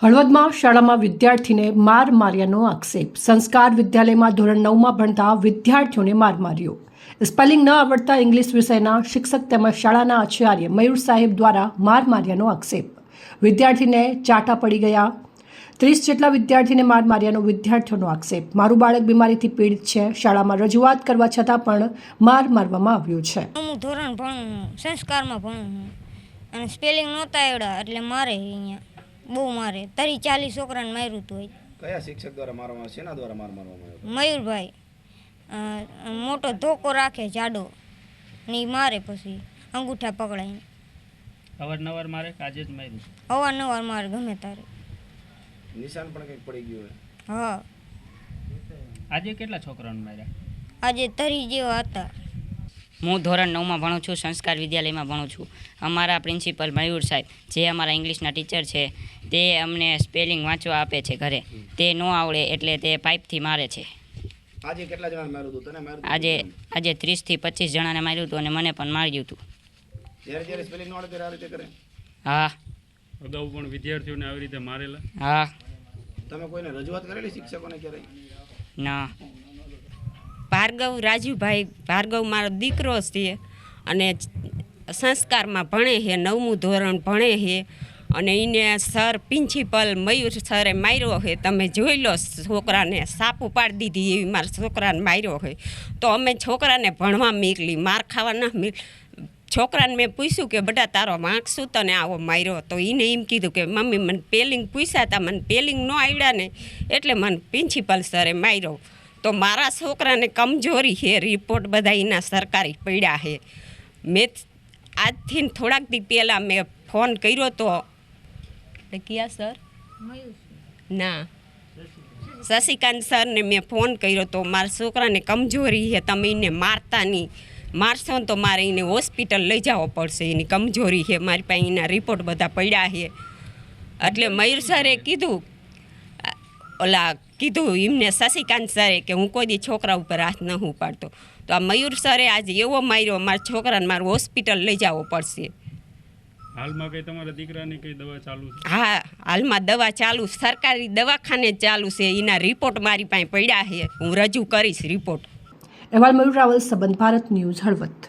હળવદમાં શાળામાં વિદ્યાર્થીને માર માર્યાનો આક્ષેપ। સંસ્કાર વિદ્યાલયમાં ધોરણ 9માં ભણતા વિદ્યાર્થીઓને માર માર્યો। સ્પેલિંગ ન આવડતા ઇંગ્લિશ વિષયના શિક્ષક તેમજ શાળાના આચાર્ય મયુર સાહેબ દ્વારા માર માર્યાનો આક્ષેપ। વિદ્યાર્થીને ચાટા પડી ગયા। 30 જેટલા વિદ્યાર્થીને માર માર્યાનો વિદ્યાર્થીઓનો આક્ષેપ। મારું બાળક બીમારીથી પીડિત છે। શાળામાં રજૂઆત કરવા છતાં પણ માર મારવામાં આવ્યો છે। હું ધોરણ ભણું, સંસ્કારમાં ભણું અને સ્પેલિંગ નહોતા આવડ્યા એટલે મારે અહીંયા બહુ મારે 30-40 છોકરાને માર્યું હતું। કયા શિક્ષક દ્વારા મારવામાં આવે છે? એના દ્વારા માર મારવામાં આવ્યો? મયુરભાઈ મોટો ધોકો રાખે જાડો ને ઈ મારે, પછી અંગૂઠા પકડાઈને અવારનવાર મારે કે આજે જ માર્યું? અવારનવાર મારે, ગમે તારે। નિશાન પણ કંઈક પડી ગયું હોય? હા, આજે કેટલા છોકરાઓને માર્યા? આજે 30 જેવા હતા। હું ધોરણ 9માં ભણું છું, સંસ્કાર વિદ્યાલયમાં ભણું છું। અમારા પ્રિન્સિપલ મયુર સાહેબ, જે અમારા ઇંગ્લિશના ટીચર છે, તે અમને સ્પેલિંગ વાંચવા આપે છે ઘરે। તે ન આવડે એટલે તે પાઇપથી મારે છે। આજે કેટલા જણાને માર્યું હતું? તને માર્યું? આજે 30 થી 25 જણાને માર્યું હતું અને મને પણ માર્યું હતું। જ્યારે સ્પેલિંગ ન આવડે ત્યારે આ રીતે કરે? હા। અગાઉ પણ વિદ્યાર્થીઓને આવી રીતે મારેલા? હા। તમે કોઈને રજૂઆત કરેલી શિક્ષકોને ક્યારે? ના। ભાર્ગવ રાજુભાઈ ભાર્ગવ મારો દીકરો છે અને સંસ્કારમાં ભણે છે, 9મું ધોરણ ભણે છે અને એને સર પ્રિન્સિપલ મયુર સરે માર્યો છે। તમે જોઈ લો, છોકરાને સાપુ પાડી દીધી એવી મારા છોકરાને માર્યો છે। તો અમે છોકરાને ભણવા મોકલી, માર ખાવા ના છોકરાને મેં પૂછ્યું કે બેટા તારો વાંક શું તને આવો માર્યો? તો એને એમ કીધું કે મમ્મી મને પેલિંગ પૂછ્યા હતા, મને પેલિંગ ન આવડ્યા ને એટલે મને પ્રિન્સિપલ સરે માર્યો। તો મારા છોકરાને કમજોરી છે, રિપોર્ટ બધા એના સરકારી પડ્યા છે। મેં આજથી થોડાક દી પહેલાં મેં ફોન કર્યો તો ક્યાં સર ના શશિકાંત સરને મેં ફોન કર્યો તો મારા છોકરાને કમજોરી છે, તમે એને મારતા નહીં, મારશો તો મારે એને હોસ્પિટલ લઈ જવો પડશે, એની કમજોરી છે, મારી પાસે એના રિપોર્ટ બધા પડ્યા છે। એટલે મયુર સરે કીધું એમને શશિકાંત સરે કે હું કોઈ દી છોકરા ઉપર હાથ ન ઉપાડતો। તો આ મયુર સરે આજે એવો માર્યો, મારા છોકરાને મારું હોસ્પિટલ લઈ જવો પડશે। હાલમાં કઈ તમારા દીકરાની કઈ દવા ચાલુ છે? હા, હાલમાં દવા ચાલુ, સરકારી દવાખાને ચાલુ છે, એના રિપોર્ટ મારી પાસે પડ્યા છે, હું રજૂ કરીશ રિપોર્ટ। અહેવાલ મયુર રાવલ, સંબંધ ભારત ન્યૂઝ, હળવદ।